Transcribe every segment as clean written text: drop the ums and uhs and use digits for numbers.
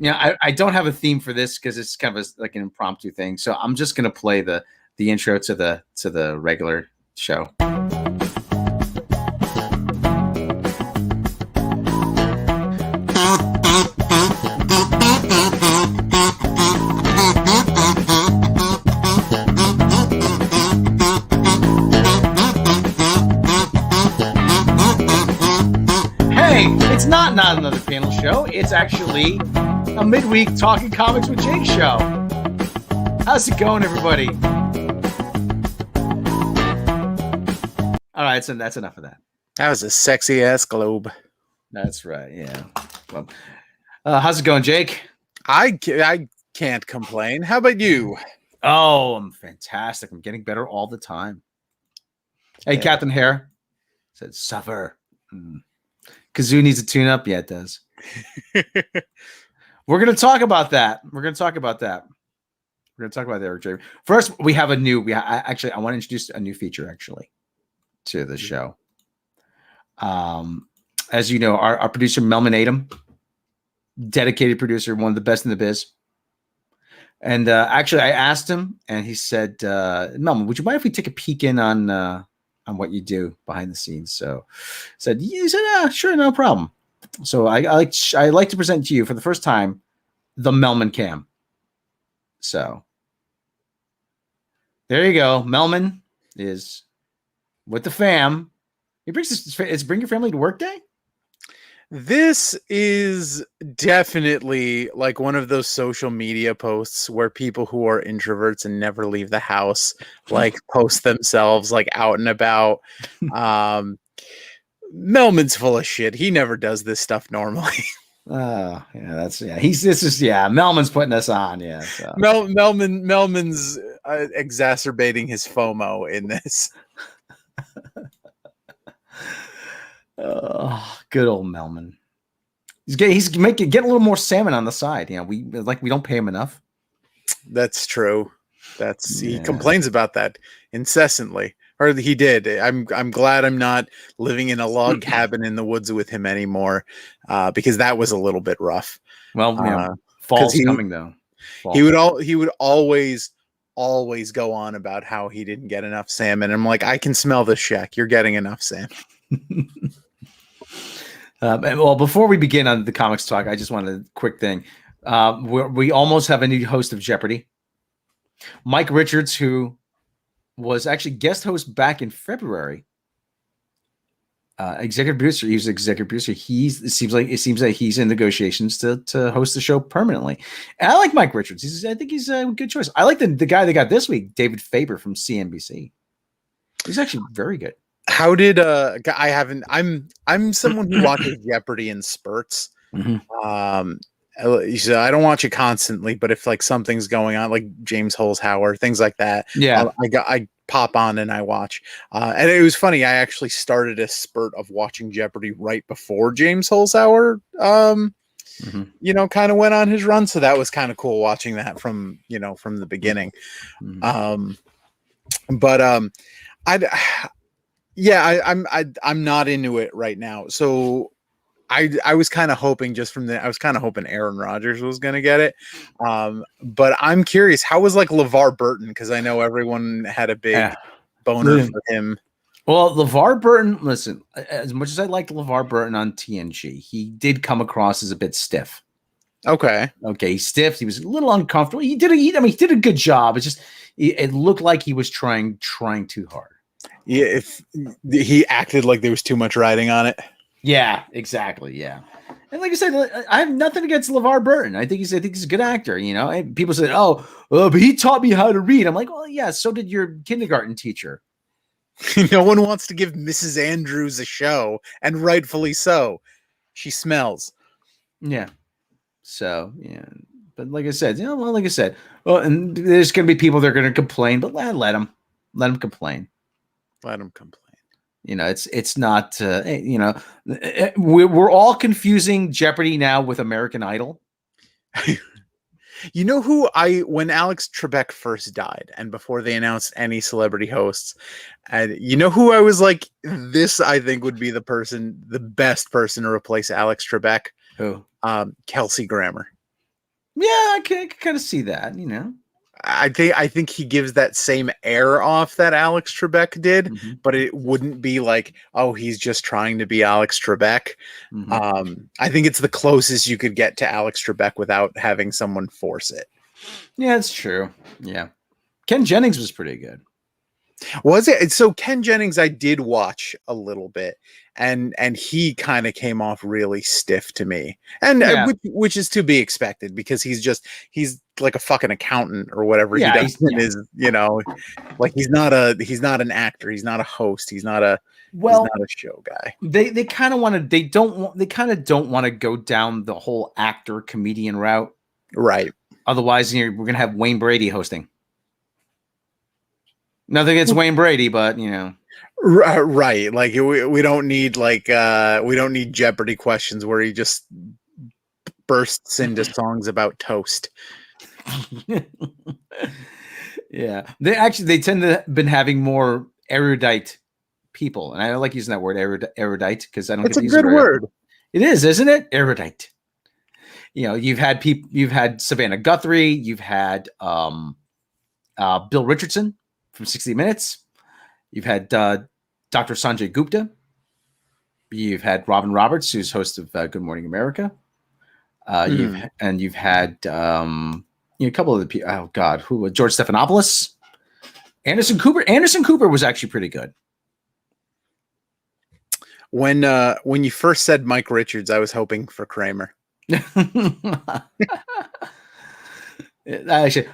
I don't have a theme for this because it's kind of like an impromptu thing. So I'm just gonna play the intro to the regular show. It's not another panel show. It's actually a midweek Talking Comics with Jake show. How's it going, everybody? All right, so that's enough of that. That was a sexy ass globe. That's right. Yeah. Well, how's it going, Jake? I can't complain. How about you? Oh, I'm fantastic. I'm getting better all the time. Hey, Captain Hare said, "Suffer." Kazoo needs a tune-up. Yeah, it does. We're going to talk about that. We're going to talk about that, Eric J. First, we have a new. I want to introduce a new feature actually to the show. As you know, our producer Melman Adam, dedicated producer, one of the best in the biz. And actually, I asked him, and he said, "Melman, would you mind if we take a peek in on what you do behind the scenes?" So he said, sure, no problem. So I like to present to you for the first time the Melman Cam. So there you go. Melman is with the fam. He brings this. It's Bring Your Family to Work Day. This is definitely like one of those social media posts where people who are introverts and never leave the house like post themselves like out and about. Melman's full of shit. He never does this stuff normally. Melman's putting us on. Yeah. So. Melman's exacerbating his FOMO in this. Good old Melman. He's getting a little more salmon on the side. You know, we don't pay him enough. That's true. He complains about that incessantly, or he did. I'm glad I'm not living in a log cabin in the woods with him anymore, because that was a little bit rough. Well, fall's coming though. He would always go on about how he didn't get enough salmon. I'm like, I can smell the shack. You're getting enough salmon. Well, before we begin on the comics talk, I just wanted a quick thing. We almost have a new host of Jeopardy. Mike Richards, who was actually guest host back in February. Executive producer. He was executive producer. It seems like he's in negotiations to host the show permanently. And I like Mike Richards. I think he's a good choice. I like the guy they got this week, David Faber from CNBC. He's actually very good. How did I'm someone who watches Jeopardy in spurts. Mm-hmm. So I don't watch it constantly, but if like something's going on, like James Holzhauer, things like that, I pop on and I watch. And it was funny. I actually started a spurt of watching Jeopardy right before James Holzhauer, kind of went on his run. So that was kind of cool watching that from the beginning. Mm-hmm. I'm not into it right now. So I was kind of hoping Aaron Rodgers was going to get it. But I'm curious, how was like LeVar Burton? Because I know everyone had a big boner for him. Well, LeVar Burton, listen, as much as I liked LeVar Burton on TNG, he did come across as a bit stiff. Okay, he's stiff. He was a little uncomfortable. He did a good job. It's just it looked like he was trying too hard. Yeah, if he acted like there was too much riding on it. Yeah, exactly. Yeah, and like I said, I have nothing against LeVar Burton. I think he's a good actor. And people said, but he taught me how to read. I'm like, well, yeah, so did your kindergarten teacher. No one wants to give Mrs. Andrews a show, and rightfully so. She smells. Yeah. So yeah, but like I said, and there's going to be people that are going to complain, but let them complain. Let them complain. It's not. We're all confusing Jeopardy now with American Idol. You know when Alex Trebek first died, and before they announced any celebrity hosts, and you know who I was like, this I think would be the best person to replace Alex Trebek. Who? Kelsey Grammer. Yeah, I can kind of see that, you know. I think he gives that same air off that Alex Trebek did, Mm-hmm. but it wouldn't be like, oh, he's just trying to be Alex Trebek. Mm-hmm. I think it's the closest you could get to Alex Trebek without having someone force it. Yeah, it's true. Yeah. Ken Jennings was pretty good. Was it? So Ken Jennings, I did watch a little bit, and he kind of came off really stiff to me, and Yeah. which is to be expected because he's like a fucking accountant or whatever he Yeah, does in his, like he's not an actor, he's not a host, he's not a Well, show guy. they kind of want to they kind of don't want to go down the whole actor comedian route. Right. Otherwise, we're going to have Wayne Brady hosting. Nothing against Wayne Brady, but Right. Like we don't need we don't need Jeopardy questions where he just bursts into songs about toast. Yeah, they tend to have been having more erudite people, and I don't like using that word erudite because I don't. It's a good word. It is, isn't it? Erudite. You've had Savannah Guthrie, you've had Bill Richardson from 60 Minutes, you've had Dr. Sanjay Gupta, you've had Robin Roberts, who's host of Good Morning America. You've had a couple of the people. Oh God, who? George Stephanopoulos, Anderson Cooper. Anderson Cooper was actually pretty good. When you first said Mike Richards, I was hoping for Kramer. Actually,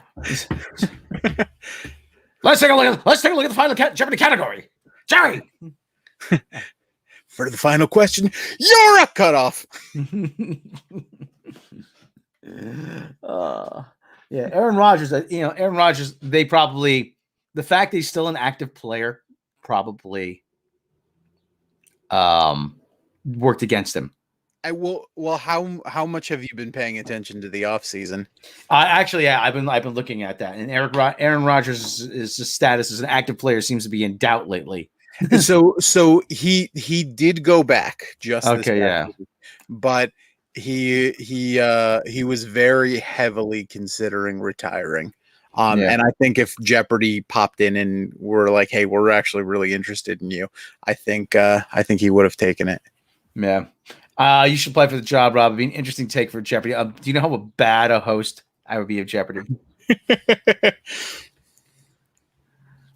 let's take a look at the final Jeopardy category, Jerry. For the final question, you're a cutoff. Yeah, Aaron Rodgers. Aaron Rodgers. They probably, the fact that he's still an active player probably worked against him. Well, how much have you been paying attention to the offseason? Actually, yeah, I've been looking at that, and Aaron Rodgers' status as an active player seems to be in doubt lately. so he did go back just this yeah, week, but he was very heavily considering retiring. And I think if Jeopardy popped in and were like, "Hey, we're actually really interested in you," I think he would have taken it. Yeah. You should apply for the job, Rob. It'd be an interesting take for Jeopardy. Do you know how bad a host I would be of Jeopardy?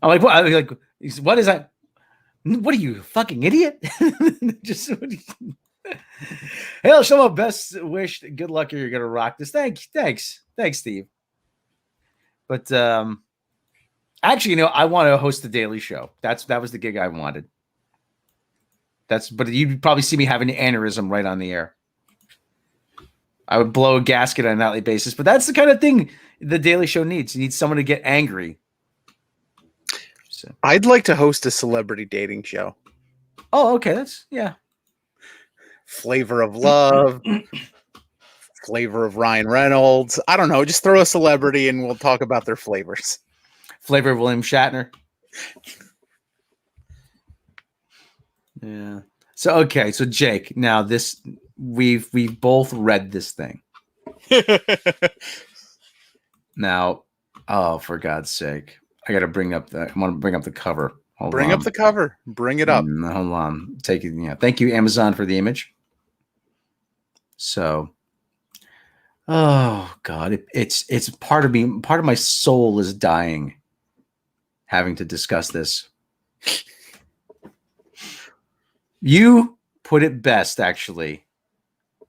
I'm like, what? What is that? What are you, fucking idiot? Just hey, I'll show my best wish. Good luck, or you're gonna rock this. Thanks, Steve. But actually, I want to host the Daily Show. That was the gig I wanted. But you'd probably see me having an aneurysm right on the air. I would blow a gasket on a nightly basis, but that's the kind of thing the Daily Show needs. You need someone to get angry. So. I'd like to host a celebrity dating show. Oh, okay. Yeah. Flavor of Love, flavor of Ryan Reynolds. I don't know. Just throw a celebrity and we'll talk about their flavors. Flavor of William Shatner. Yeah. So okay. So Jake, now this we've both read this thing. Now, oh, for God's sake, I got to bring up I want to bring up the cover. Bring up the cover. Bring it up. Hold on. Take it. Yeah. Thank you, Amazon, for the image. So, oh God, it's part of me. Part of my soul is dying, having to discuss this. You put it best, actually,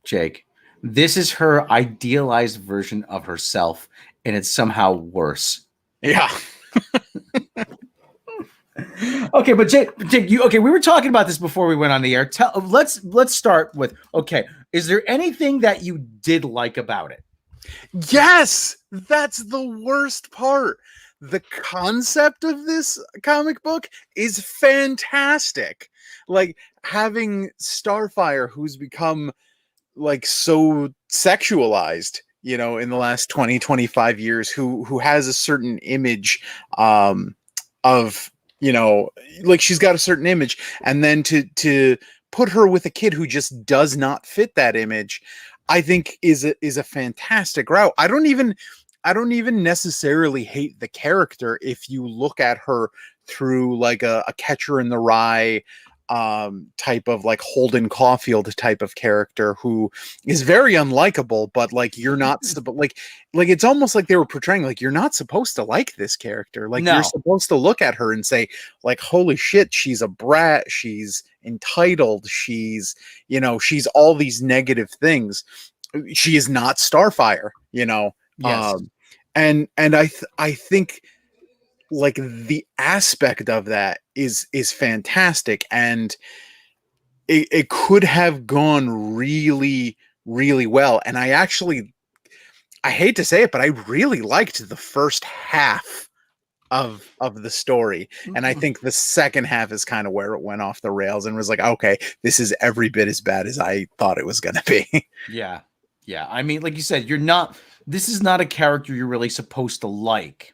Jake. This is her idealized version of herself, and it's somehow worse. Yeah. Okay, but Jake, we were talking about this before we went on the air. Let's start with, okay, is there anything that you did like about it? Yes, that's the worst part. The concept of this comic book is fantastic. Like having Starfire, who's become like so sexualized, in the last 20-25 years, who has a certain image of, like she's got a certain image, and then to put her with a kid who just does not fit that image. I think is a fantastic route. I don't even necessarily hate the character if you look at her through like a Catcher in the Rye type of like Holden Caulfield type of character who is very unlikable, but like you're not but like it's almost like they were portraying like you're not supposed to like this character. Like you're No. supposed to look at her and say like, holy shit, she's a brat, she's entitled, she's, you know, she's all these negative things. She is not Starfire, you know. Yes. And I think like the aspect of that is fantastic, and it could have gone really really well. And I hate to say it, but I really liked the first half of the story, and I think the second half is kind of where it went off the rails and was like, okay, this is every bit as bad as I thought it was going to be. Yeah. I mean, like you said, this is not a character you're really supposed to like.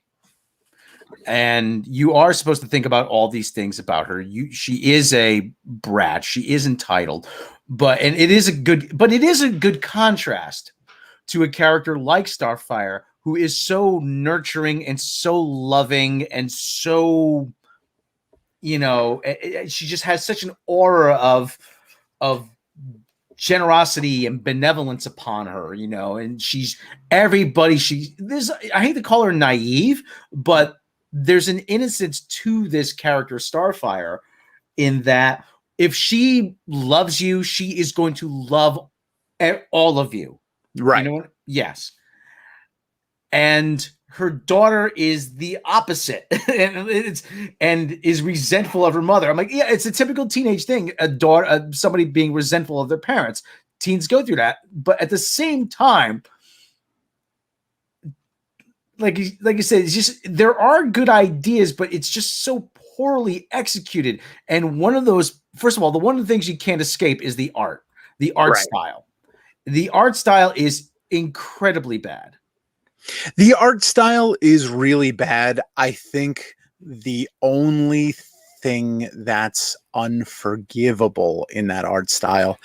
And you are supposed to think about all these things about her. She is a brat. She is entitled, but it is a good contrast to a character like Starfire, who is so nurturing and so loving and so, you know, she just has such an aura of generosity and benevolence upon her, you know, and she's everybody. I hate to call her naive, but there's an innocence to this character Starfire, in that if she loves you, she is going to love all of you. Right. You know what? Yes. And her daughter is the opposite, and is resentful of her mother. I'm like, yeah, it's a typical teenage thing. A daughter, somebody being resentful of their parents. Teens go through that, but at the same time, like you said, it's just there are good ideas, but it's just so poorly executed. And one of those, first of all, one of the things you can't escape is the art Right. style. The art style is incredibly bad. The art style is really bad. I think the only thing that's unforgivable in that art style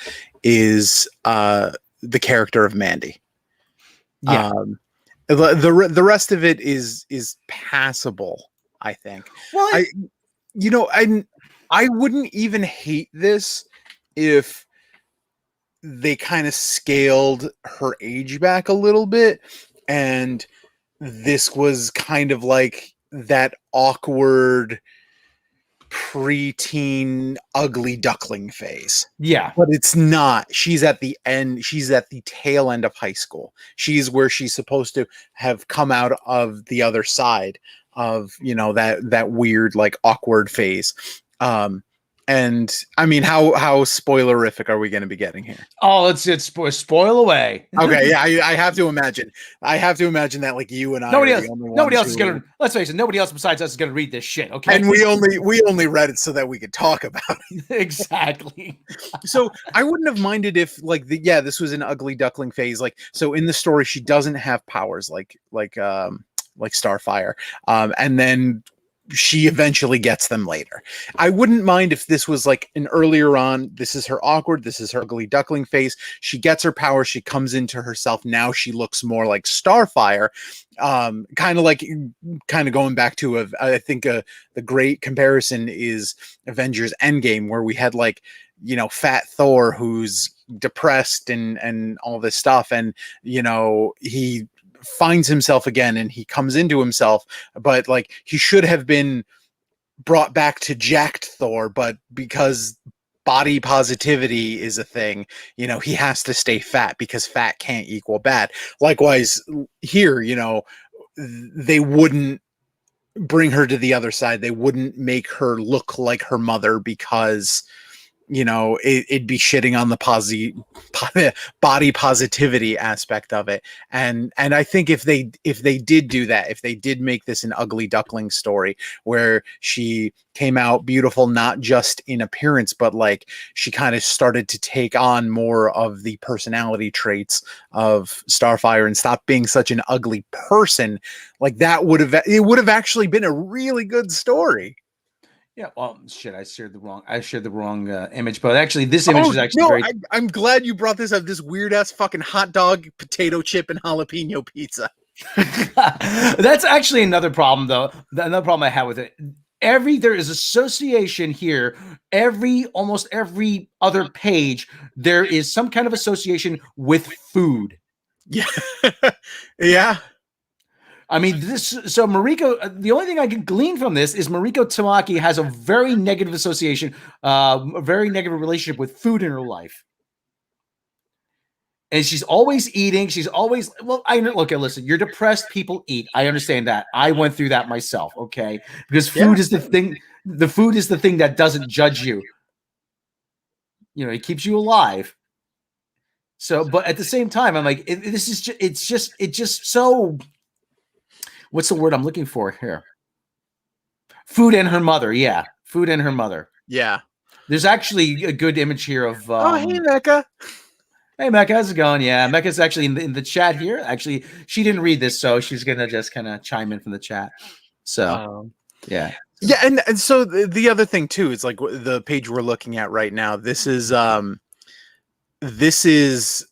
is the character of Mandy. Yeah. The rest of it is passable, I think. Well, I wouldn't even hate this if they kind of scaled her age back a little bit, and this was kind of like that awkward preteen ugly duckling phase. yeah. But it's not. She's at the end. She's at the tail end of high school. She's where she's supposed to have come out of the other side of, you know, that weird, like, awkward phase. And I mean, how spoilerific are we going to be getting here? Oh, it's spoil away. Okay, yeah, I have to imagine. that like you and I, Nobody are else. the only Nobody ones else is who- gonna. Let's face it. Nobody else besides us is gonna read this shit. Okay. and we only read it so that we could talk about it. Exactly. So I wouldn't have minded if like this was an ugly duckling phase. Like, so in the story, she doesn't have powers like Starfire, and then she eventually gets them later. I wouldn't mind if this was like an earlier on, this is her awkward, this is her ugly duckling phase. She gets her power, she comes into herself. Now she looks more like Starfire. Kind of going back to I think the great comparison is Avengers Endgame, where we had like, you know, fat Thor who's depressed and all this stuff, and you know, he finds himself again and he comes into himself, but like he should have been brought back to jacked Thor, but because body positivity is a thing, you know, he has to stay fat because fat can't equal bad. Likewise here, you know, they wouldn't bring her to the other side. They wouldn't make her look like her mother because, you know, it'd be shitting on the body positivity aspect of it. And I think if they did do that, if they did make this an ugly duckling story where she came out beautiful, not just in appearance, but like she kind of started to take on more of the personality traits of Starfire and stop being such an ugly person, like that would have actually been a really good story. Yeah, well, shit, I shared the wrong image, but actually, this image Oh is actually no, very. I'm glad you brought this up. This weird ass fucking hot dog, potato chip, and jalapeno pizza. That's actually another problem, though. Another problem I have with it. There is association here. Almost every other page, there is some kind of association with food. Yeah, yeah. I mean, so Mariko, the only thing I can glean from this is Mariko Tamaki has a very negative association, a very negative relationship with food in her life. And she's always eating. She's always, well, listen, you're depressed, people eat. I understand that. I went through that myself, okay? Because food is the thing. The food is the thing that doesn't judge you. You know, it keeps you alive. So, but at the same time, I'm like, it's just so, what's the word I'm looking for here? Food and her mother. Yeah. Food and her mother. Yeah. There's actually a good image here of. Oh, hey, Mecca. Hey, Mecca, how's it going? Yeah, Mecca's actually in the chat here. Actually, she didn't read this, so she's going to just kind of chime in from the chat. So, yeah. Yeah, and so the other thing, too, is like the page we're looking at right now. This is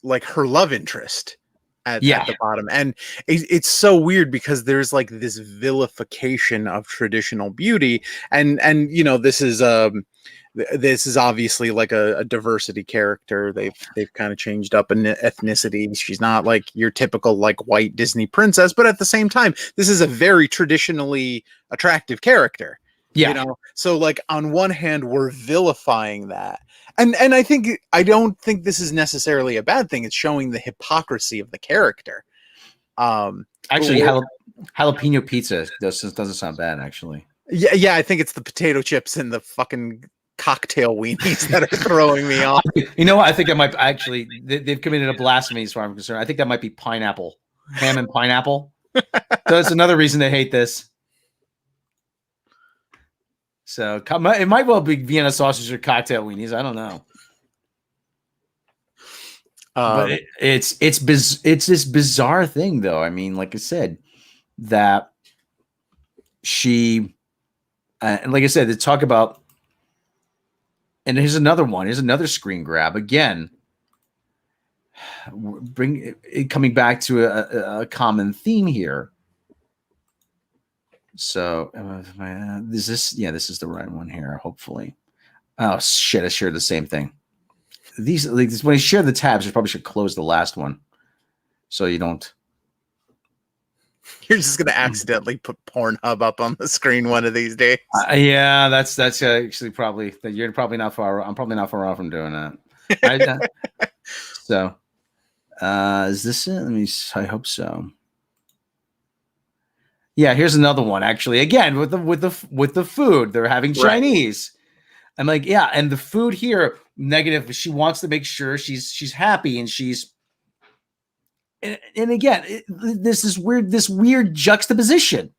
like her love interest at the bottom. And it's so weird because there's like this vilification of traditional beauty. And you know, this is obviously like a diversity character. They've kind of changed up an ethnicity. She's not like your typical like white Disney princess, but at the same time, this is a very traditionally attractive character. Yeah. You know, so like on one hand, we're vilifying that. And I don't think this is necessarily a bad thing. It's showing the hypocrisy of the character. Actually, jalapeno pizza doesn't sound bad, actually. Yeah, I think it's the potato chips and the fucking cocktail weenies that are throwing me off. You know what? I think I might actually. They've committed a blasphemy as far as I'm concerned. I think that might be pineapple, ham and pineapple. So that's another reason to hate this. So it might well be Vienna sausage or cocktail weenies. I don't know. But it's this bizarre thing, though. I mean, like I said, that she, and like I said, to talk about. And here's another one. Here's another screen grab again. Bring it coming back to a common theme here. So this is the right one here. Hopefully. Oh shit! I shared the same thing. When you share the tabs, you probably should close the last one, so you don't. You're just gonna accidentally put Pornhub up on the screen one of these days. Yeah, that's actually probably that. You're probably not far. I'm probably not far off from doing that. So, is this it? I hope so. Yeah, here's another one. Actually, again with the food, they're having Chinese. Right. I'm like, yeah, and the food here negative. She wants to make sure she's happy and she's. And again, this weird juxtaposition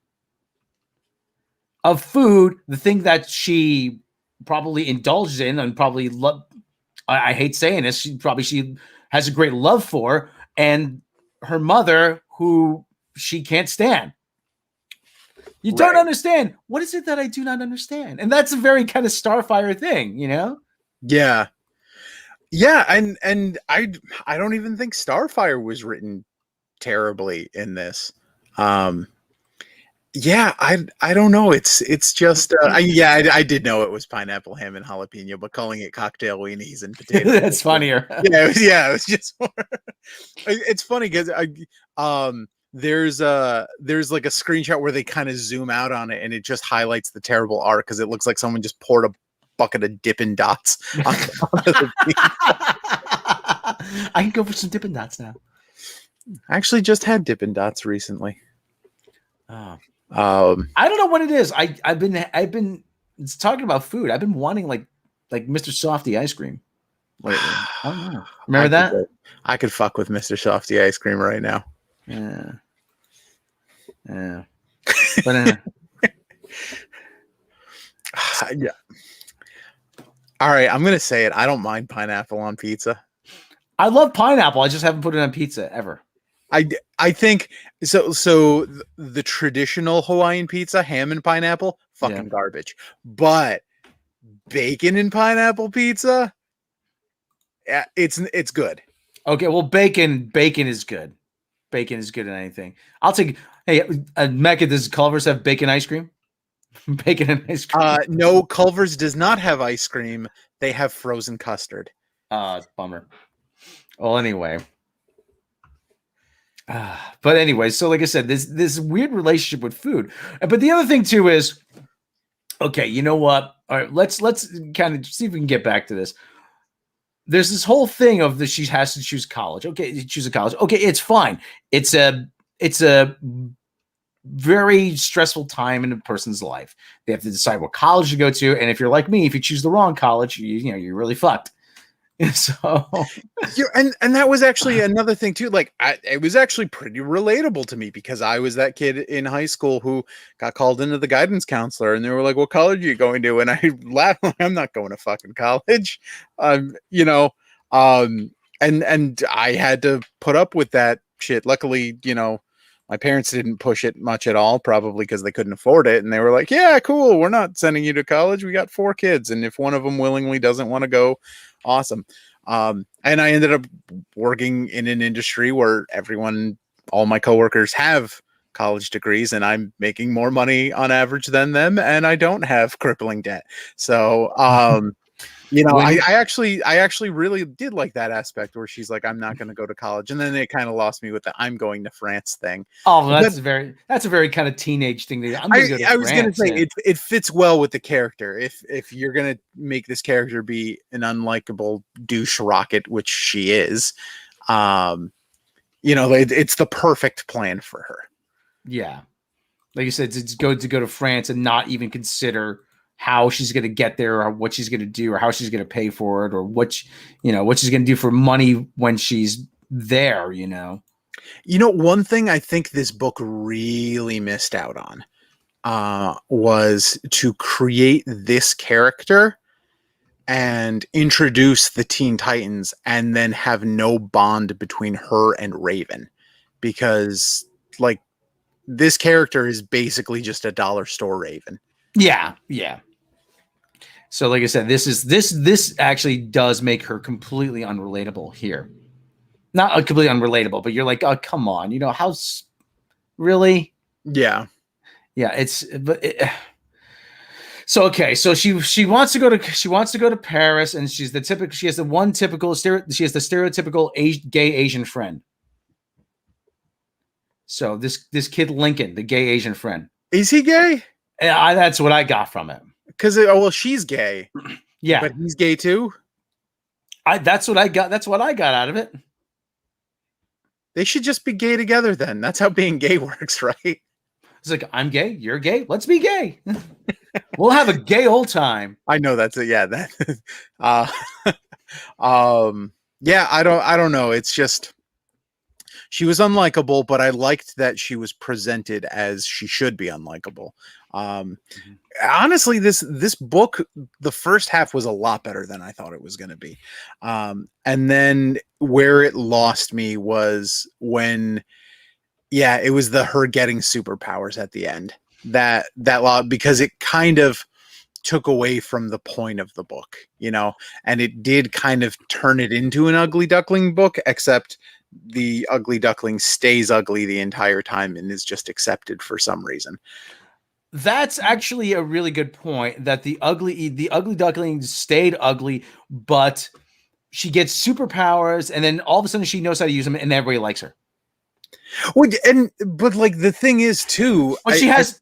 of food, the thing that she probably indulges in and probably I hate saying this, she has a great love for, and her mother who she can't stand. You don't understand. What is it that I do not understand? And that's a very kind of Starfire thing, you know? Yeah. Yeah, and I don't even think Starfire was written terribly in this. Yeah, I don't know. It's just I did know it was pineapple, ham, and jalapeno, but calling it cocktail weenies and potatoes. That's funnier. It was just more. It's funny because there's like a screenshot where they kind of zoom out on it and it just highlights the terrible art because it looks like someone just poured a bucket of Dippin' Dots onto the I can go for some Dippin' Dots now. I actually just had Dippin' Dots recently. Oh. I don't know what it is. I've been talking about food. I've been wanting like Mr. Softy ice cream lately. I don't know. Remember that? I could fuck with Mr. Softy ice cream right now. Yeah. But yeah. All right, I'm gonna say it. I don't mind pineapple on pizza. I love pineapple. I just haven't put it on pizza ever. I think so. So the traditional Hawaiian pizza, ham and pineapple, fucking garbage. But bacon and pineapple pizza, yeah, it's good. Okay, well, bacon is good. Bacon is good in anything. I'll take. Hey, Mecca, does Culver's have bacon ice cream? Bacon and ice cream. No, Culver's does not have ice cream. They have frozen custard. Bummer. Well, anyway. But anyway, so like I said, this weird relationship with food. But the other thing too is, okay, you know what? All right, let's kind of see if we can get back to this. There's this whole thing of that she has to choose college. Okay, choose a college. Okay, it's fine. It's a very stressful time in a person's life. They have to decide what college to go to, and if you're like me, if you choose the wrong college, you know you're really fucked. So and that was actually another thing too. Like it was actually pretty relatable to me because I was that kid in high school who got called into the guidance counselor, and they were like, "What college are you going to?" And I laughed, like, "I'm not going to fucking college." You know, and I had to put up with that shit. Luckily, you know, my parents didn't push it much at all, probably because they couldn't afford it, and they were like, "Yeah, cool, we're not sending you to college. We got 4 kids, and if one of them willingly doesn't want to go, awesome." And I ended up working in an industry where all my coworkers have college degrees, and I'm making more money on average than them, and I don't have crippling debt. So, you know, I actually really did like that aspect where she's like, "I'm not going to go to college," and then it kind of lost me with the "I'm going to France" thing. Oh, that's a very kind of teenage thing. I was going to say it fits well with the character. If you're going to make this character be an unlikable douche rocket, which she is, you know, it's the perfect plan for her. Yeah, like you said, it's good to go to France and not even consider how she's going to get there or what she's going to do or how she's going to pay for it or what she's going to do for money when she's there, you know. One thing I think this book really missed out on was to create this character and introduce the Teen Titans and then have no bond between her and Raven, because like this character is basically just a dollar store Raven. Yeah. So like I said, this actually does make her completely unrelatable here. Not completely unrelatable, but you're like, oh, come on, you know, how's really? Yeah. So okay, so she wants to go to Paris, and she has the stereotypical gay Asian friend. So this kid Lincoln, the gay Asian friend, is he gay? That's what I got from it. Because she's gay. Yeah, but he's gay too. That's what I got out of it. They should just be gay together then. That's how being gay works, right? It's like, I'm gay, you're gay, let's be gay. We'll have a gay old time. I know that's it. Yeah, that. Yeah, I don't know. It's just she was unlikable, but I liked that she was presented as she should be unlikable. Honestly, this book, the first half was a lot better than I thought it was going to be. And then where it lost me was when, it was her getting superpowers at the end. That because it kind of took away from the point of the book, you know, and it did kind of turn it into an ugly duckling book, except the ugly duckling stays ugly the entire time and is just accepted for some reason. That's actually a really good point, that the ugly duckling stayed ugly, but she gets superpowers, and then all of a sudden she knows how to use them, and everybody likes her. But like the thing is too, but she has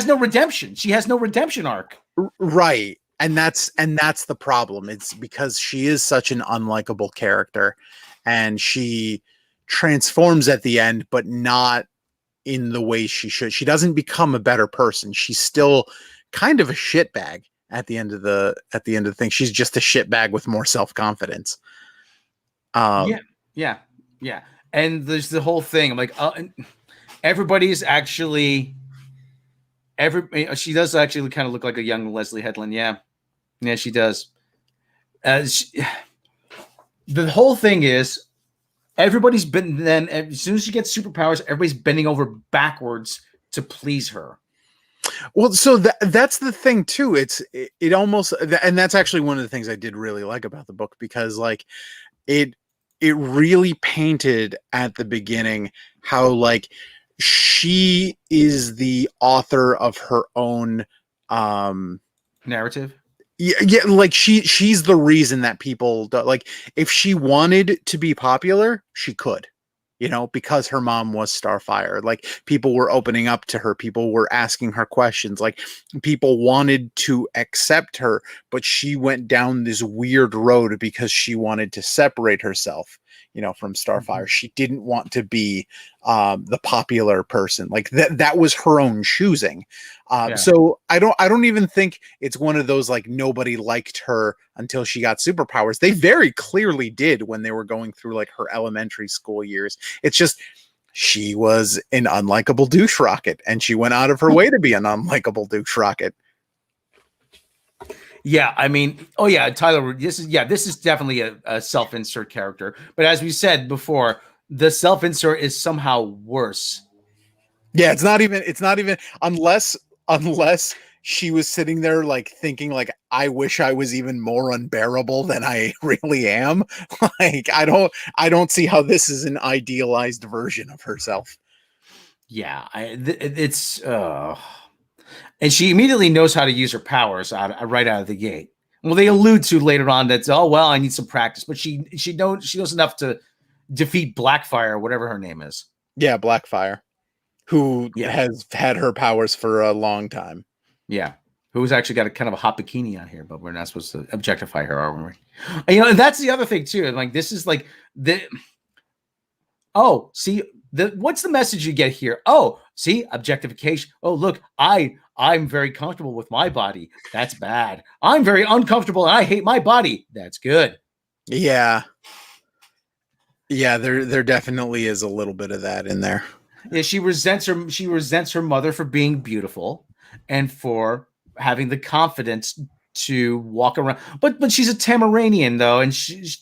no redemption. She has no redemption arc. Right. And that's the problem. It's because she is such an unlikable character, and she transforms at the end, but not in the way she should. She doesn't become a better person. She's still kind of a shitbag at the end of the thing. She's just a shitbag with more self-confidence. Yeah. And there's the whole thing. I'm like, everybody's actually she does actually kind of look like a young Leslie Headland. Yeah, she does. The whole thing is, everybody's been then as soon as she gets superpowers, everybody's bending over backwards to please her. Well, so that's the thing too. It almost, and that's actually one of the things I did really like about the book, because like it really painted at the beginning how like she is the author of her own narrative. Yeah, like she's the reason that people do, like if she wanted to be popular, she could, because her mom was Starfire. Like people were opening up to her, people were asking her questions, like people wanted to accept her, but she went down this weird road because she wanted to separate herself, from Starfire. She didn't want to be the popular person. Like that was her own choosing. So I don't even think it's one of those like nobody liked her until she got superpowers. They very clearly did when they were going through like her elementary school years. It's just she was an unlikable douche rocket, and she went out of her way to be an unlikable douche rocket. Yeah, I mean, oh yeah, Tyler, this is definitely a self-insert character. But as we said before, the self-insert is somehow worse. Yeah, it's not even unless she was sitting there like thinking like, I wish I was even more unbearable than I really am. Like I don't see how this is an idealized version of herself. Yeah, it's and she immediately knows how to use her powers right out of the gate. Well, they allude to later on that, oh well, I need some practice, but she knows enough to defeat Blackfire, whatever her name is. Yeah, Blackfire, who has had her powers for a long time. Yeah, who's actually got a kind of a hot bikini on here, but we're not supposed to objectify her, are we? And that's the other thing too. Like this is like the. Oh, see, what's the message you get here? Oh, see, objectification. Oh, look, I'm very comfortable with my body. That's bad. I'm very uncomfortable and I hate my body. That's good. Yeah. Yeah, there definitely is a little bit of that in there. Yeah, she resents her mother for being beautiful and for having the confidence to walk around. But she's a Tamaranian though, and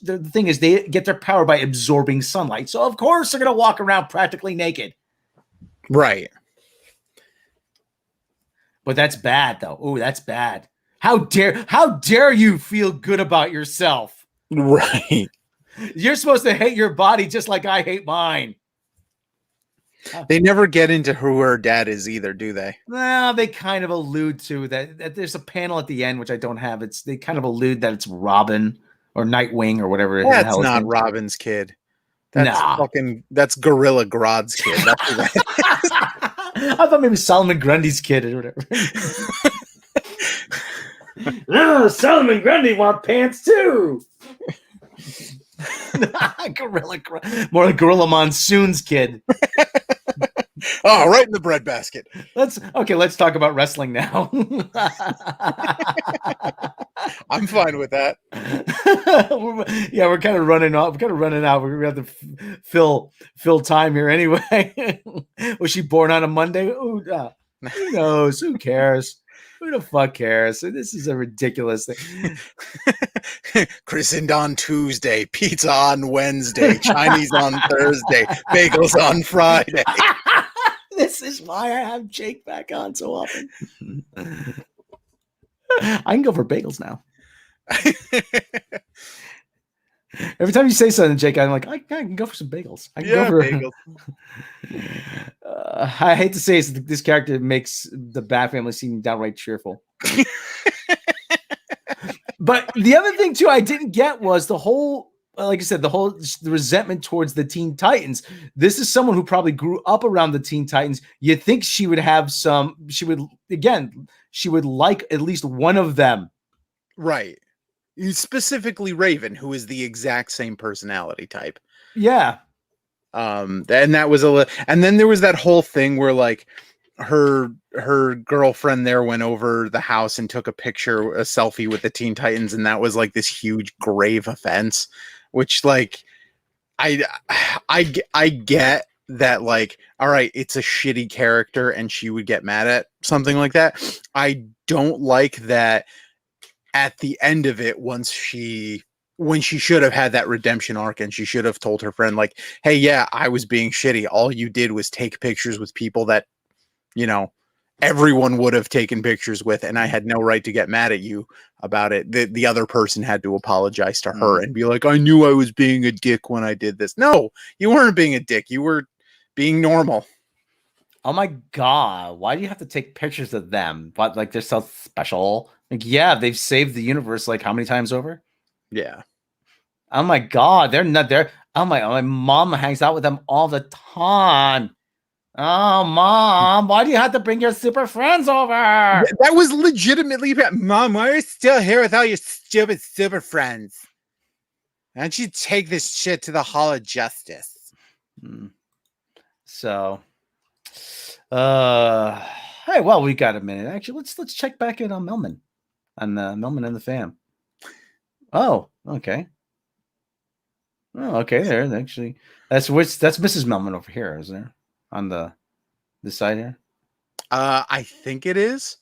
the thing is they get their power by absorbing sunlight. So of course they're going to walk around practically naked. Right. But that's bad though. Oh, that's bad. How dare you feel good about yourself? Right. You're supposed to hate your body just like I hate mine. They never get into who her dad is either, do they? Well, they kind of allude to that there's a panel at the end, which I don't have. They kind of allude that it's Robin or Nightwing or whatever. That's not Robin's kid. That's Gorilla Grodd's kid. I thought maybe Solomon Grundy's kid or whatever. No, Solomon Grundy want pants too. More like Gorilla Monsoon's kid. Oh, right in the breadbasket. Let's talk about wrestling now. I'm fine with that. We're kind of running out. We're gonna have to fill time here anyway. Was she born on a Monday? Who knows? Who cares? Who the fuck cares? This is a ridiculous thing. Christened on Tuesday, pizza on Wednesday, Chinese on Thursday, bagels on Friday. This is why I have Jake back on so often. I can go for bagels now. Every time you say something, Jake, I'm like, I can go for some bagels. I can go for bagels. I hate to say it, this character makes the Bat family seem downright cheerful. But the other thing too I didn't get was the whole, like I said, the resentment towards the Teen Titans. This is someone who probably grew up around the Teen Titans. You'd think she would have she would like at least one of them. Right. Specifically Raven, who is the exact same personality type. Yeah. And that was and then there was that whole thing where like her girlfriend there went over the house and took a selfie with the Teen Titans, and that was like this huge grave offense, which like I get that, like, all right, it's a shitty character and she would get mad at something like that. I don't like that at the end of it, once she when she should have had that redemption arc, and she should have told her friend, like, hey, yeah, I was being shitty. All you did was take pictures with people that, you know, everyone would have taken pictures with, and I had no right to get mad at you about it. The other person had to apologize to her and be like, I knew I was being a dick when I did this. No, you weren't being a dick. You were being normal. Oh my God. Why do you have to take pictures of them? But like they're so special. Like, yeah, they've saved the universe like how many times over? Yeah. Oh my God. They're not there. Oh my mom hangs out with them all the time. Oh, Mom, why do you have to bring your super friends over? That was legitimately, Mom, why are you still here with all your stupid super friends? Why don't you take this shit to the Hall of Justice? So, hey, well, we got a minute. Actually, let's check back in on Melman, Melman and the fam. Oh, okay. Oh, okay. There, actually, that's Mrs. Melman over here, isn't there? On this side here. I think it is.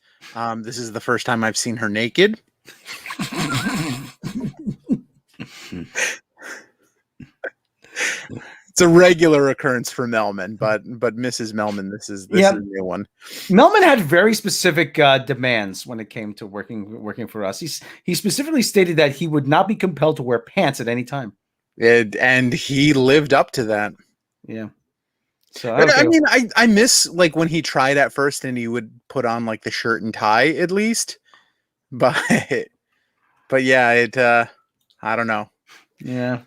This is the first time I've seen her naked. It's a regular occurrence for Melman, but Mrs. Melman, this is a new one. Melman had very specific demands when it came to working for us. He specifically stated that he would not be compelled to wear pants at any time. And he lived up to that. Yeah. So I mean, I miss like when he tried at first and he would put on like the shirt and tie at least, but yeah, I don't know. Yeah.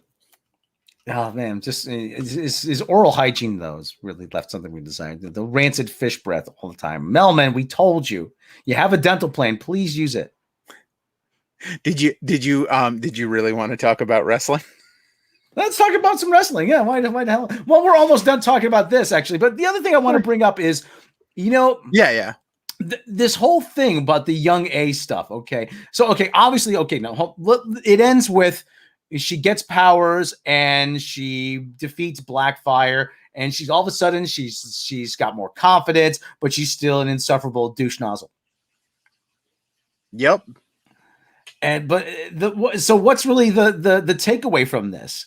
Oh man, just his oral hygiene though has really left something we desired. The rancid fish breath all the time. Melman, we told you, you have a dental plan. Please use it. Did you really want to talk about wrestling? Let's talk about some wrestling. Yeah, why the hell? Well, we're almost done talking about this actually. But the other thing I want to bring up is, yeah. This whole thing about the young A stuff. Okay, so obviously, now it ends with she gets powers and she defeats Blackfire, and she's all of a sudden she's got more confidence, but she's still an insufferable douche nozzle. Yep. And so what's really the takeaway from this?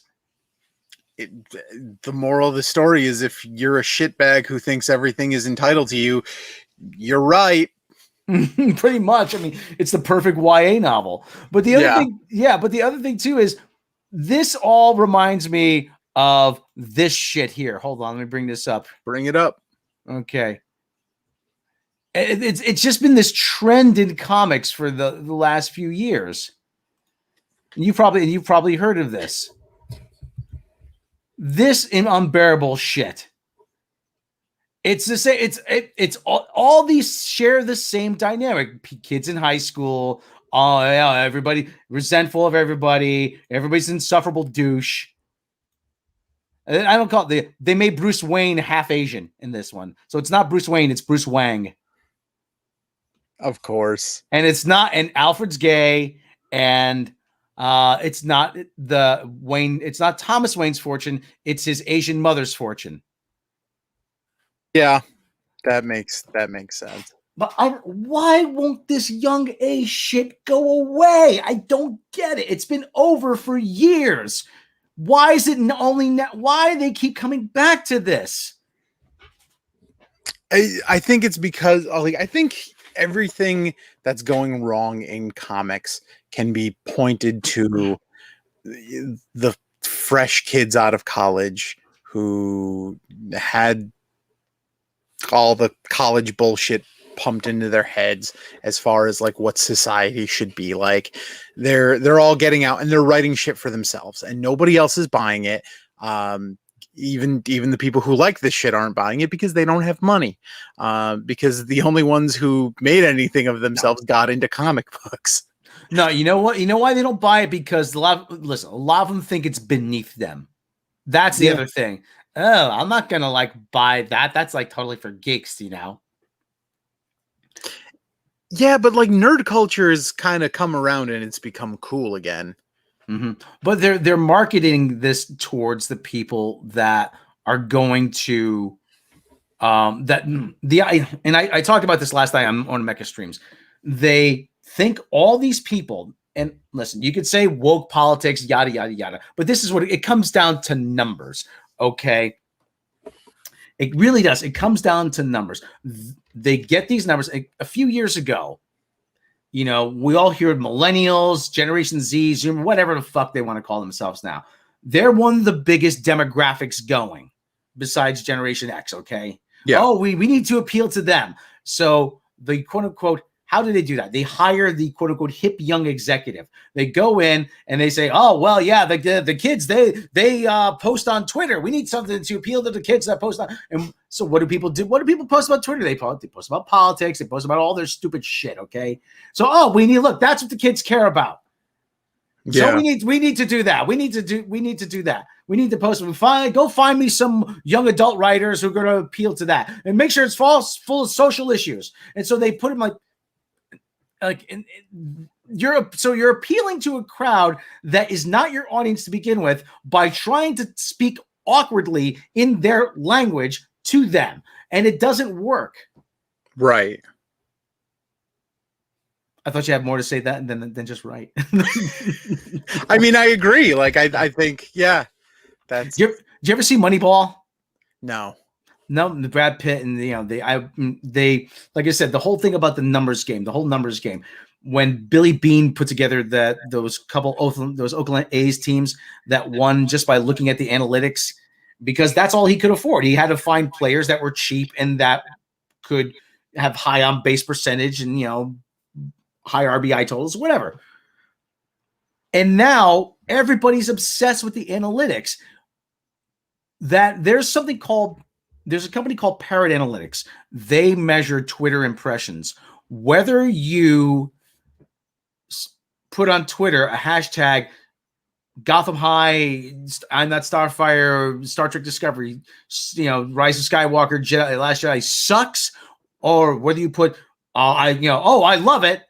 The moral of the story is if you're a shitbag who thinks everything is entitled to you, you're right. Pretty much. I mean, it's the perfect YA novel. But the other thing too is this all reminds me of this shit here. Hold on, let me bring this up. Bring it up. Okay. It's just been this trend in comics for the last few years. You've probably heard of this. This unbearable shit. It's the same. It's all these share the same dynamic. Kids in high school. Oh yeah, everybody resentful of everybody. Everybody's an insufferable douche. I don't call it. They made Bruce Wayne half Asian in this one, so it's not Bruce Wayne. It's Bruce Wang. Of course. And it's not. And Alfred's gay, and it's not the Wayne. It's not Thomas Wayne's fortune. It's his Asian mother's fortune. Yeah, that makes sense. But why won't this young A shit go away? I don't get it. It's been over for years. Why is it only now? Why do they keep coming back to this? I think it's because I think everything that's going wrong in comics can be pointed to the fresh kids out of college who had all the college bullshit pumped into their heads as far as like what society should be like. They're all getting out and they're writing shit for themselves and nobody else is buying it. Even the people who like this shit aren't buying it because they don't have money. Because the only ones who made anything of themselves got into comic books. No, you know what? You know why they don't buy it? Because a lot of them think it's beneath them. That's the other thing. Oh, I'm not gonna like buy that. That's like totally for geeks, Yeah, but like nerd culture has kind of come around and it's become cool again. Mm-hmm. But they're marketing this towards the people that are going to I talked about this last night on Mecha streams. They think all these people, and listen, you could say woke politics, yada, yada, yada, but this is what it comes down to numbers. Okay. It really does. It comes down to numbers. They get these numbers a few years ago. You know, we all hear millennials, Generation Z, Zoom, whatever the fuck they want to call themselves now. They're one of the biggest demographics going besides Generation X, okay? Yeah. Oh, we need to appeal to them. So the quote unquote, how do they do that? They hire the quote unquote hip young executive. They go in and they say, oh, well, yeah, the kids, they post on Twitter. We need something to appeal to the kids that post on. And so what do people do? What do people post about Twitter? They post about politics. They post about all their stupid shit. Okay. So, look, that's what the kids care about. Yeah. So we need to do that. We need to do that. We need to post. Go find me some young adult writers who are going to appeal to that and make sure it's full of social issues. And so they put them you're appealing to a crowd that is not your audience to begin with by trying to speak awkwardly in their language to them, and it doesn't work. Right. I thought you had more to say that than just right. I mean, I agree. Like, I think, yeah, that's. Did you ever see Moneyball? No. No, the Brad Pitt and they like I said, the whole thing about the numbers game, when Billy Beane put together those Oakland A's teams that won just by looking at the analytics, because that's all he could afford. He had to find players that were cheap and that could have high on base percentage and high RBI totals, whatever. And now everybody's obsessed with the analytics. That there's a company called Parrot Analytics. They measure Twitter impressions. Whether you put on Twitter a hashtag Gotham High, I'm Not Starfire, Star Trek Discovery, Rise of Skywalker, Jedi, Last Jedi sucks, or whether you put, I love it,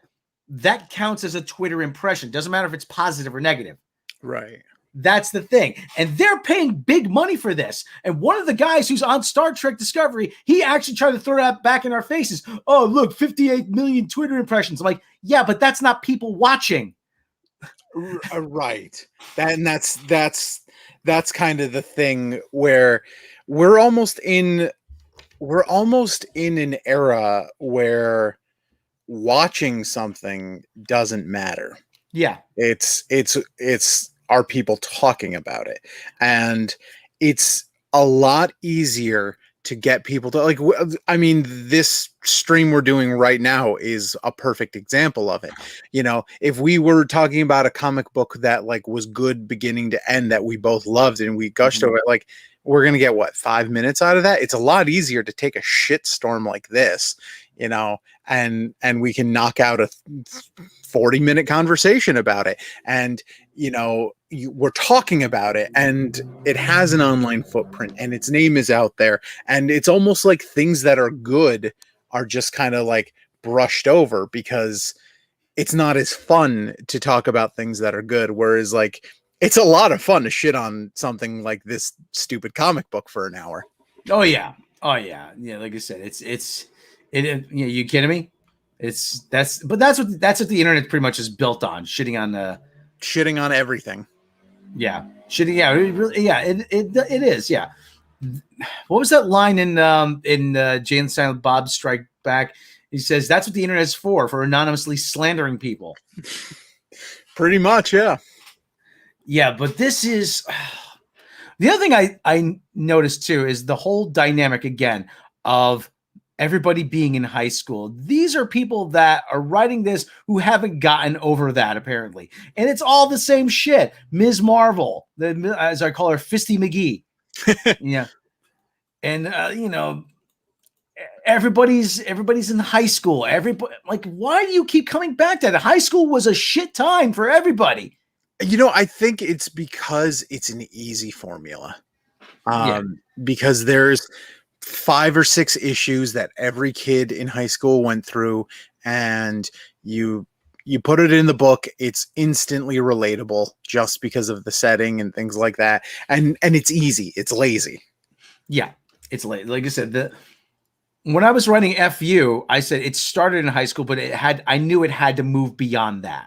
that counts as a Twitter impression. Doesn't matter if it's positive or negative. Right. That's the thing. And they're paying big money for this. And one of the guys who's on Star Trek Discovery, he actually tried to throw that back in our faces. Oh, look, 58 million Twitter impressions. I'm like, yeah, but that's not people watching. Right. That's kind of the thing where we're almost in an era where watching something doesn't matter. Yeah. It's are people talking about it? And it's a lot easier to get people to this stream we're doing right now is a perfect example of it. If we were talking about a comic book that was good beginning to end that we both loved and we gushed over it, we're going to get 5 minutes out of that. It's a lot easier to take a shit storm like this, and we can knock out a 40-minute conversation about it. And, we're talking about it and it has an online footprint and its name is out there. And it's almost like things that are good are just kind of brushed over because it's not as fun to talk about things that are good. Whereas it's a lot of fun to shit on something like this stupid comic book for an hour. Oh yeah. Yeah. Like I said, you kidding me? That's what the internet pretty much is built on, shitting on everything. Yeah. Shitting. Yeah. It is. Yeah. What was that line in Jay and Silent Bob Strike Back? He says, that's what the internet is for anonymously slandering people. Pretty much. Yeah. Yeah. But this is the other thing I noticed too, is the whole dynamic again of everybody being in high school. These are people that are writing this who haven't gotten over that, apparently. And it's all the same shit. Ms. Marvel, as I call her, Fisty McGee. Yeah. And, everybody's in high school. Everybody, why do you keep coming back to that? High school was a shit time for everybody. I think it's because it's an easy formula. Because there's 5 or 6 issues that every kid in high school went through, and you put it in the book, it's instantly relatable just because of the setting and things like that. And it's easy. It's lazy. Yeah, it's late. Like I said, when I was writing FU, I said it started in high school, but I knew it had to move beyond that.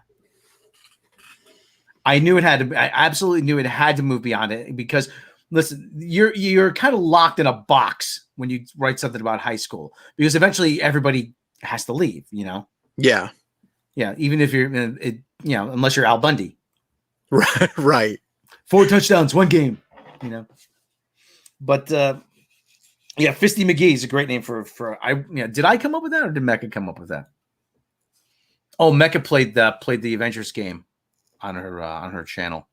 I knew it had to. I absolutely knew it had to move beyond it because, listen, you're kind of locked in a box when you write something about high school because eventually everybody has to leave. You know. Yeah. Yeah. Even if you're, unless you're Al Bundy. Right. Right. 4 touchdowns, 1 game. You know. But yeah, Fisty McGee is a great name for. Did I come up with that or did Mecca come up with that? Oh, Mecca played the Avengers game on her channel.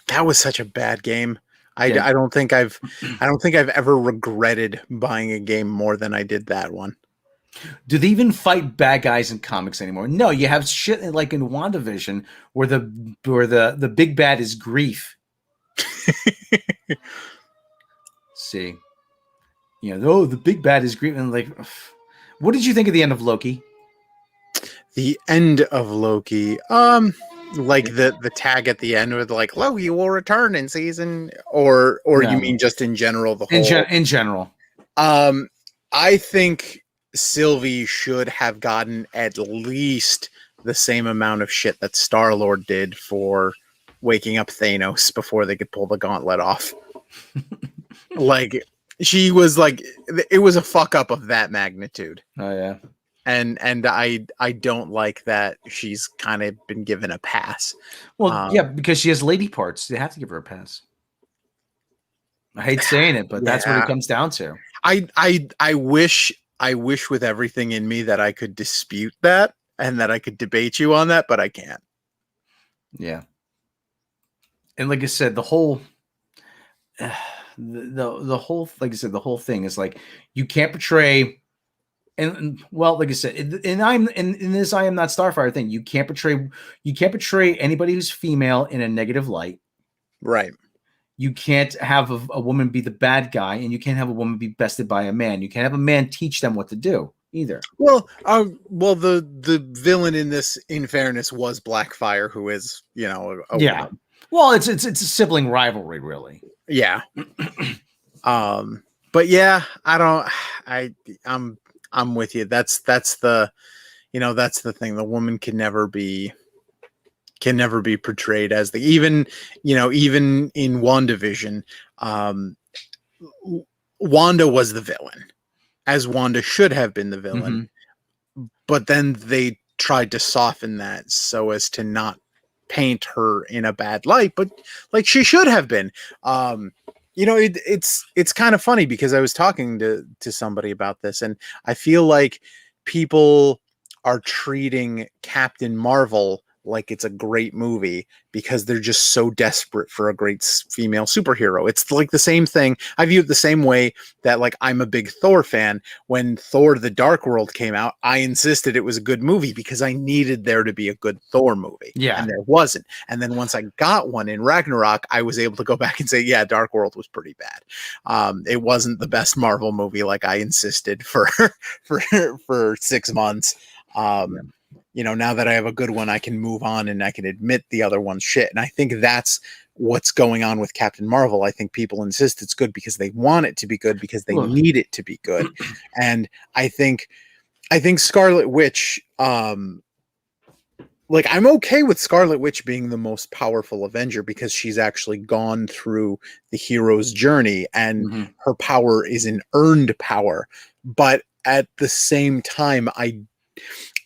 That was such a bad game. I don't think I've ever regretted buying a game more than I did that one. Do they even fight bad guys in comics anymore? No, you have shit like in WandaVision where the big bad is grief. See, the big bad is grief, and like, what did you think of the end of Loki? The end of Loki, like the tag at the end with like Loki will return in season, or no. You mean just in general? The whole in general. I think Sylvie should have gotten at least the same amount of shit that Star-Lord did for waking up Thanos before they could pull the gauntlet off. Like, she was like, it was a fuck up of that magnitude. Oh yeah. And I don't like that she's kind of been given a pass. Well, yeah, because she has lady parts. They have to give her a pass. I hate saying it, but that's what it comes down to. I wish with everything in me that I could dispute that and that I could debate you on that, but I can't. Yeah. And like I said, the whole the whole, like I said, the whole thing is like, you can't portray. And well, like I said, in this I Am Not Starfire thing, you can't portray anybody who's female in a negative light. Right. You can't have a woman be the bad guy, and you can't have a woman be bested by a man. You can't have a man teach them what to do either. Well, the villain in this, in fairness, was Blackfire, who is, a woman. Well, it's a sibling rivalry, really. Yeah. But yeah, I'm with you. That's the thing. The woman can never be portrayed as even in WandaVision, Wanda was the villain, as Wanda should have been the villain. Mm-hmm. But then they tried to soften that so as to not paint her in a bad light, but like she should have been. It's kind of funny because I was talking to somebody about this, and I feel like people are treating Captain Marvel like it's a great movie because they're just so desperate for a great female superhero. It's like the same thing. I view it the same way that, like, I'm a big Thor fan. When Thor: The Dark World came out, I insisted it was a good movie because I needed there to be a good Thor movie. Yeah. And there wasn't. And then once I got one in Ragnarok, I was able to go back and say, yeah, Dark World was pretty bad. It wasn't the best Marvel movie like I insisted for 6 months. Now that I have a good one, I can move on and I can admit the other one's shit. And I think that's what's going on with Captain Marvel. I think people insist it's good because they want it to be good, because they need it to be good. And I think Scarlet Witch, I'm okay with Scarlet Witch being the most powerful Avenger because she's actually gone through the hero's journey, and her power is an earned power. But at the same time,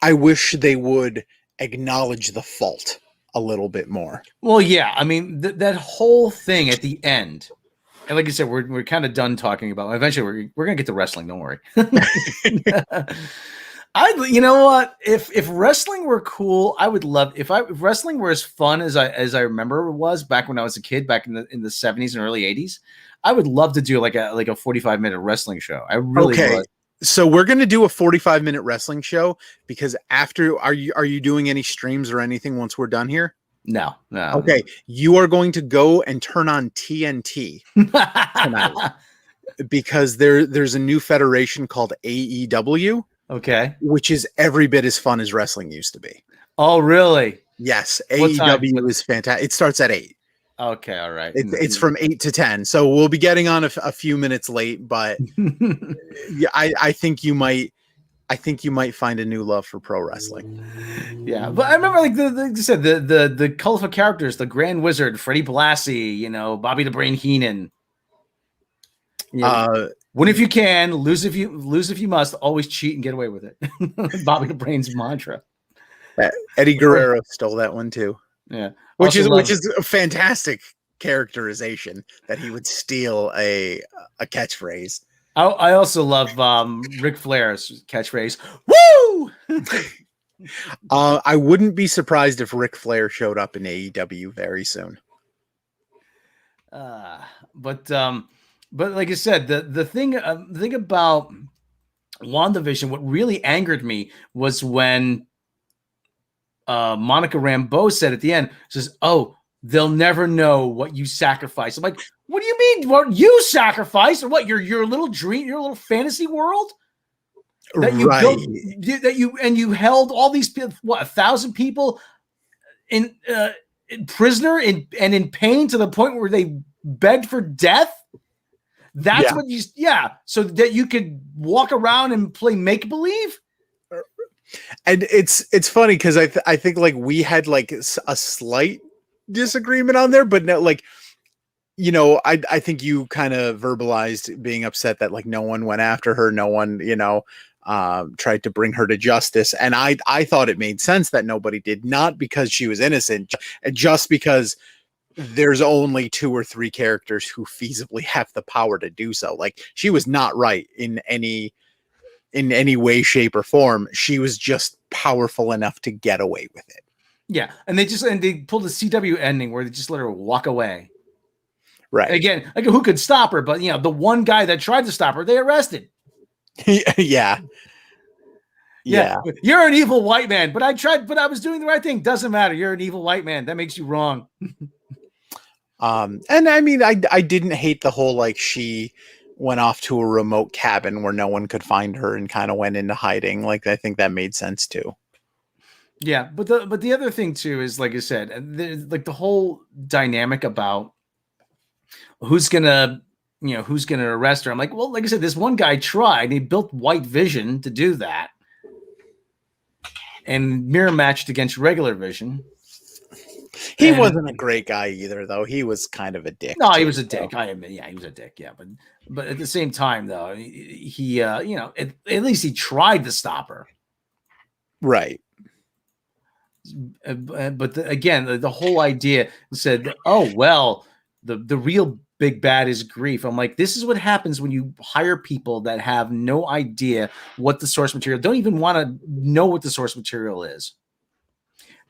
I wish they would acknowledge the fault a little bit more. Well, yeah. I mean, that whole thing at the end, and like I said, we're kind of done talking about. Eventually, we're gonna get to wrestling. Don't worry. You know what? If wrestling were cool, I would love. If wrestling were as fun as I remember it was back when I was a kid, back in the 70s and early 80s, I would love to do like a 45-minute wrestling show. I really would. So we're going to do a 45-minute wrestling show because after, are you doing any streams or anything once we're done here? No. Okay. You are going to go and turn on TNT tonight because there's a new federation called AEW. Okay. Which is every bit as fun as wrestling used to be. Oh, really? Yes. AEW is fantastic. It starts at 8. Okay, all right. It's from 8 to 10, so we'll be getting on a few minutes late, but I think you might I think you might find a new love for pro wrestling. Yeah, but I remember, like like you said, the colorful characters, the Grand Wizard, Freddie Blassie, Bobby the Brain Heenan. Win if you can, lose if you must. Always cheat and get away with it. Bobby the Brain's mantra. Eddie Guerrero stole that one too. Yeah, which is a fantastic characterization that he would steal a catchphrase. I also love Ric Flair's catchphrase. Woo! I wouldn't be surprised if Ric Flair showed up in AEW very soon. But like I said, the thing about WandaVision, what really angered me was when Monica Rambeau said at the end, says, "Oh, they'll never know what you sacrificed." I'm like, what do you mean? What you sacrificed? Or what? Your little dream, your little fantasy world that you built, you held all these people, 1,000 people in prisoner and in pain to the point where they begged for death. That's what you, so that you could walk around and play make believe. And it's funny because I think like we had like a slight disagreement on there, but no, like, I think you kind of verbalized being upset that like no one went after her, no one, tried to bring her to justice. And I thought it made sense that nobody did, not because she was innocent, just because there's only 2 or 3 characters who feasibly have the power to do so. Like, she was not right in any way, shape, or form. She was just powerful enough to get away with it. Yeah, and they pulled the CW ending where they just let her walk away. Right. Again, like, who could stop her? But the one guy that tried to stop her, they arrested. Yeah. You're an evil white man, but I was doing the right thing. Doesn't matter. You're an evil white man. That makes you wrong. And I mean, I didn't hate the whole, like, she went off to a remote cabin where no one could find her and kind of went into hiding. Like, I think that made sense too. Yeah, but the other thing too is, like I said, the whole dynamic about who's gonna arrest her. I'm like, well, like I said, this one guy tried. He built White Vision to do that, and mirror matched against regular Vision. He wasn't a great guy either, though. He was kind of a dick. No, he was a dick. I admit, he was a dick. Yeah, but at the same time, though, he at least he tried to stop her. Right. But again, the whole idea said, oh, well, the real big bad is grief. I'm like, this is what happens when you hire people that have no idea what the source material, don't even want to know what the source material is.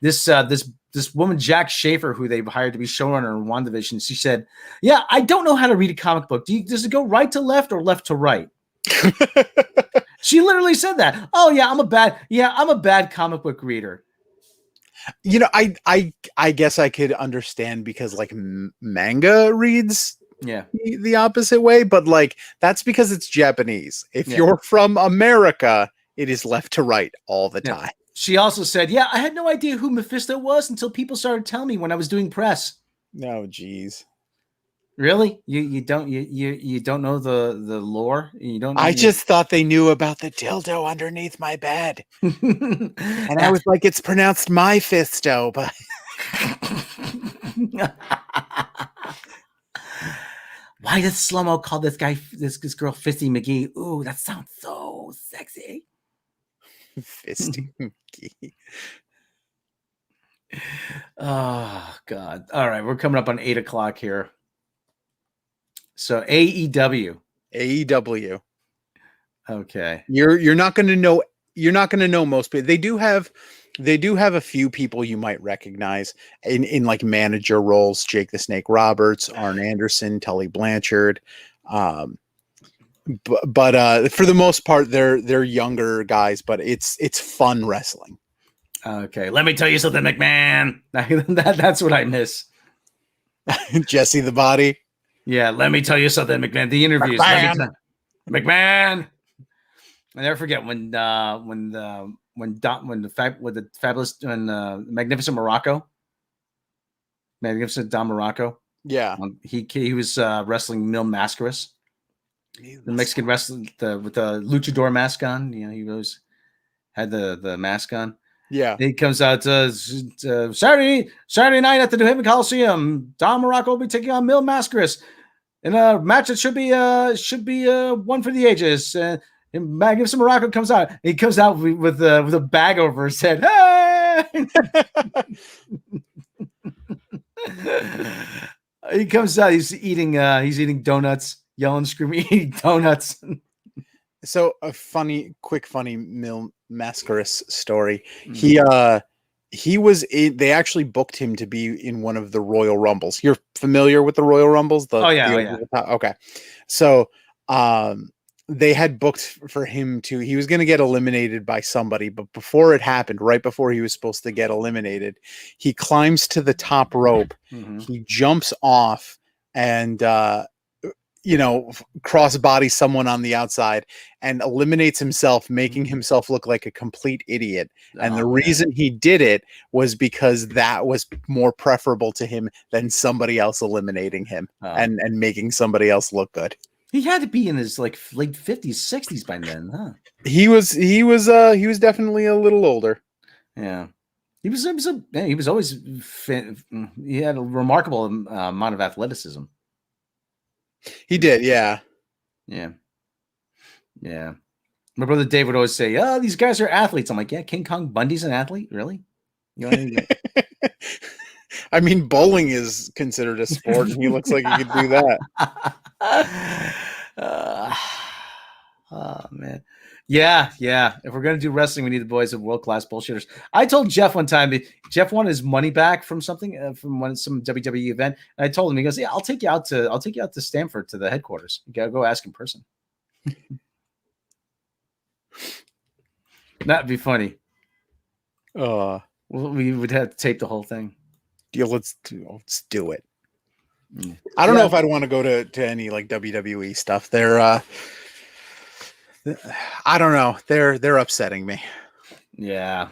This woman, Jack Schaefer, who they've hired to be showrunner in WandaVision, she said, yeah, I don't know how to read a comic book. Does it go right to left or left to right? She literally said that. Oh, yeah, I'm a bad comic book reader. I guess I could understand because, like, manga reads the opposite way, but, like, that's because it's Japanese. If you're from America, it is left to right all the time. She also said, yeah, I had no idea who Mephisto was until people started telling me when I was doing press. No, geez. Really? You don't know the lore? You don't know just thought they knew about the dildo underneath my bed. And I was like, it's pronounced my fisto, but why does Slow-Mo call this girl Fisty McGee? Ooh, that sounds so sexy. Fisty McGee. Oh God. All right, we're coming up on 8 o'clock here. So AEW. Okay. You're not going to know. You're not going to know most people. They do have a few people you might recognize in like manager roles: Jake the Snake Roberts, Arn Anderson, Tully Blanchard. But for the most part, they're younger guys. But it's fun wrestling. Okay, let me tell you something, McMahon. That's what I miss. Jesse the Body. Yeah, let me tell you something, McMahon. The interviews, McMahon. I never forget when Magnificent Don Morocco. Yeah, he was wrestling Mil Mascaras, the Mexican wrestler with the luchador mask on. He was had the mask on. Yeah. He comes out Saturday night at the New Haven Coliseum. Don Morocco will be taking on Mil Mascaris in a match that should be one for the ages. Magnificent Morocco comes out. He comes out with a bag over his head. Hey! He comes out. He's eating donuts, yelling, screaming, eating donuts. So a funny Mil Mascaris story. He was in, they actually booked him to be in one of the Royal Rumbles. You're familiar with the Royal Rumbles? Okay. So they had booked for him he was going to get eliminated by somebody, but before it happened, right before he was supposed to get eliminated, he climbs to the top rope. He jumps off and cross body someone on the outside and eliminates himself, making himself look like a complete idiot. And the reason he did it was because that was more preferable to him than somebody else eliminating him and making somebody else look good. He had to be in his like late 50s, 60s by then, huh? He was definitely a little older. Yeah. He was always fit. He had a remarkable amount of athleticism. He did, yeah. Yeah. My brother Dave would always say, "Oh, these guys are athletes." I'm like, "Yeah, King Kong Bundy's an athlete, really?" I mean, bowling is considered a sport, and he looks like he could do that. Oh man, yeah. If we're gonna do wrestling, we need the boys of world-class bullshitters. I told Jeff one time that Jeff wanted his money back from something from some WWE event, and I told him, he goes, "Yeah, I'll take you out to Stamford to the headquarters. You gotta go ask in person." That'd be funny. We would have to tape the whole thing. Yeah, let's do it. I don't know if I'd want to go to any like WWE stuff. They're I don't know. They're upsetting me. Yeah.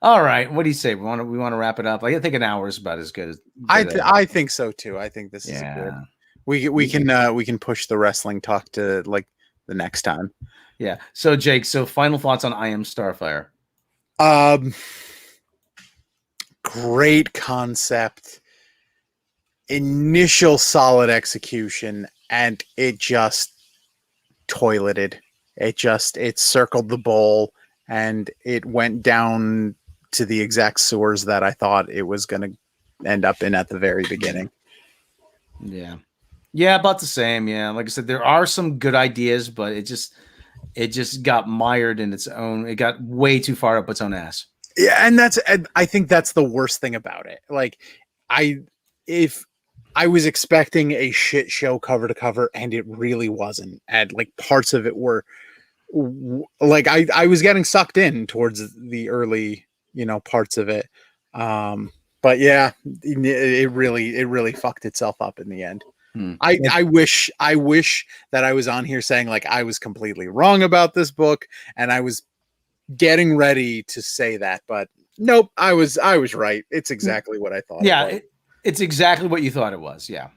All right. What do you say? We want to wrap it up. I think an hour is about as good as I think so too. I think this is good. We can push the wrestling talk to like the next time. Yeah. So Jake, final thoughts on I Am Starfire. Great concept, initial solid execution, and it just toileted. It circled the bowl and it went down to the exact sewers that I thought it was going to end up in at the very beginning. Yeah, about the same. Yeah, like I said, there are some good ideas, but it just got mired in its own. It got way too far up its own ass. Yeah, and I think that's the worst thing about it. Like, if I was expecting a shit show cover to cover, and it really wasn't. And like parts of it were like I was getting sucked in towards the early, parts of it. But yeah, it really fucked itself up in the end. I wish that I was on here saying like I was completely wrong about this book, and I was getting ready to say that, but nope, I was right. It's exactly what I thought. Yeah, it's exactly what you thought it was. Yeah,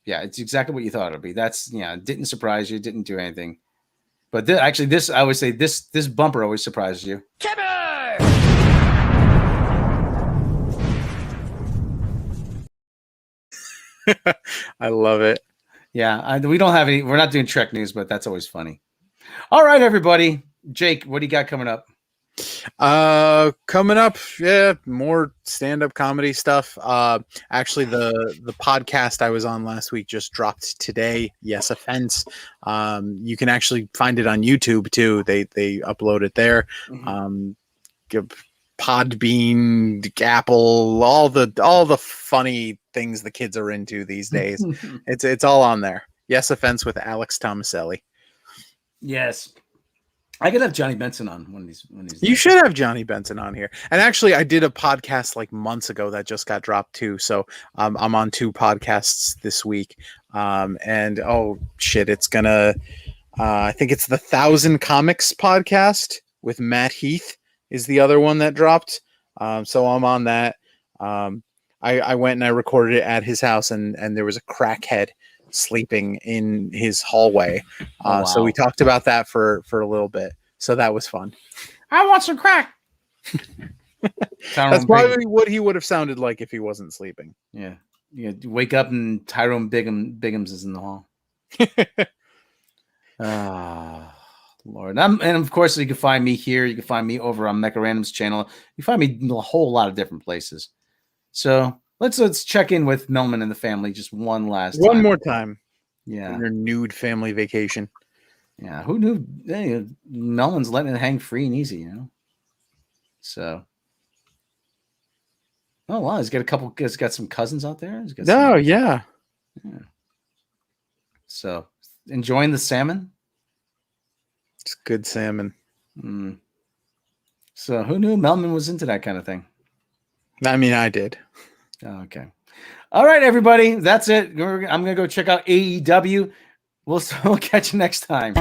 it's exactly what you thought it would be. That's it didn't surprise you, didn't do anything. But this I would say this bumper always surprises you. I love it. Yeah, we don't have any. We're not doing Trek news, but that's always funny. All right, everybody. Jake, what do you got coming up? Coming up, more stand-up comedy stuff. Actually, the podcast I was on last week just dropped today. Yes, offense. You can actually find it on YouTube too. They upload it there. Podbean, Apple, all the funny things the kids are into these days. It's all on there. Yes, offense with Alex Tomaselli. Yes. I could have Johnny Benson on one of these. You should have Johnny Benson on here. And actually, I did a podcast like months ago that just got dropped too. So I'm on 2 podcasts this week. And oh shit, it's gonna. I think it's the 1,000 Comics podcast with Matt Heath is the other one that dropped. So I'm on that. I went and I recorded it at his house, and there was a crackhead sleeping in his hallway. So we talked about that for a little bit. So that was fun. I want some crack. That's probably what he would have sounded like if he wasn't sleeping. Yeah. You wake up and Tyrone Biggums is in the hall. Lord. And of course, you can find me here. You can find me over on Mecha Random's channel. You find me in a whole lot of different places. So let's check in with Melman and the family just one more time. Yeah. Your nude family vacation. Yeah. Who knew? Hey, Melman's letting it hang free and easy, you know? So. Oh, wow. He's got some cousins out there. Yeah. So enjoying the salmon. It's good salmon. So who knew Melman was into that kind of thing? I mean, I did. Okay. All right, everybody. That's it. I'm going to go check out AEW. We'll catch you next time.